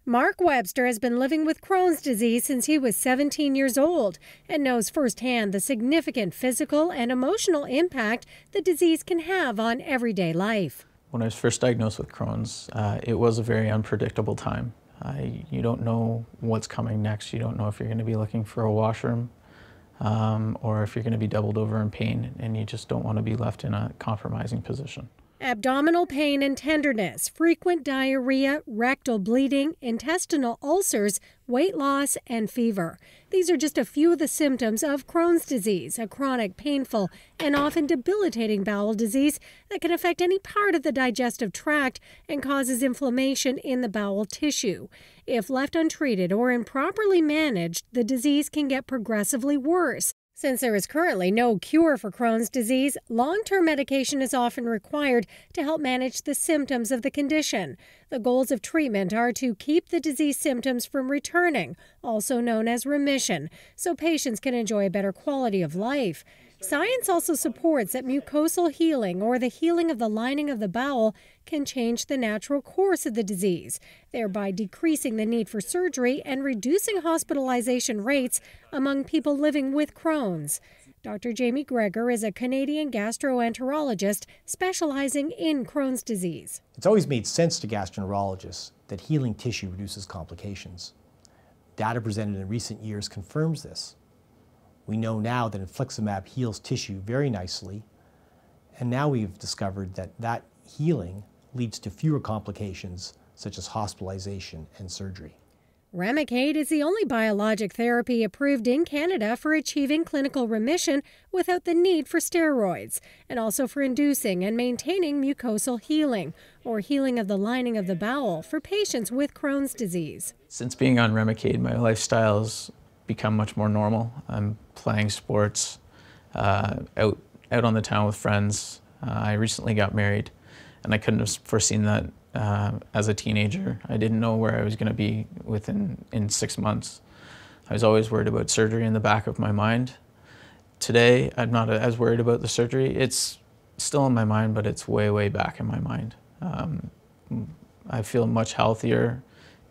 Mark Webster has been living with Crohn's disease since he was 17 years old and knows firsthand the significant physical and emotional impact the disease can have on everyday life. When I was first diagnosed with Crohn's, it was a very unpredictable time. You don't know what's coming next. You don't know if you're going to be looking for a washroom or if you're going to be doubled over in pain, and you just don't want to be left in a compromising position. Abdominal pain and tenderness, frequent diarrhea, rectal bleeding, intestinal ulcers, weight loss, and fever. These are just a few of the symptoms of Crohn's disease, a chronic, painful, and often debilitating bowel disease that can affect any part of the digestive tract and causes inflammation in the bowel tissue. If left untreated or improperly managed, the disease can get progressively worse. Since there is currently no cure for Crohn's disease, long-term medication is often required to help manage the symptoms of the condition. The goals of treatment are to keep the disease symptoms from returning, also known as remission, so patients can enjoy a better quality of life. Science also supports that mucosal healing, or the healing of the lining of the bowel, can change the natural course of the disease, thereby decreasing the need for surgery and reducing hospitalization rates among people living with Crohn's. Dr. Jamie Greger is a Canadian gastroenterologist specializing in Crohn's disease. It's always made sense to gastroenterologists that healing tissue reduces complications. Data presented in recent years confirms this. We know now that infliximab heals tissue very nicely, and now we've discovered that that healing leads to fewer complications such as hospitalization and surgery. Remicade is the only biologic therapy approved in Canada for achieving clinical remission without the need for steroids, and also for inducing and maintaining mucosal healing, or healing of the lining of the bowel, for patients with Crohn's disease. Since being on Remicade, my lifestyle's become much more normal. I'm playing sports, out on the town with friends. I recently got married, and I couldn't have foreseen that as a teenager. I didn't know where I was going to be in 6 months. I was always worried about surgery in the back of my mind. Today, I'm not as worried about the surgery. It's still in my mind, but it's way, way back in my mind. I feel much healthier.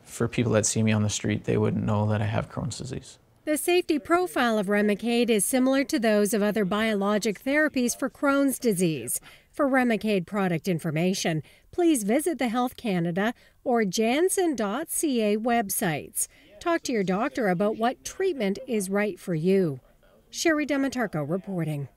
For people that see me on the street, they wouldn't know that I have Crohn's disease. The safety profile of Remicade is similar to those of other biologic therapies for Crohn's disease. For Remicade product information, please visit the Health Canada or janssen.ca websites. Talk to your doctor about what treatment is right for you. Sherry Demetarco reporting.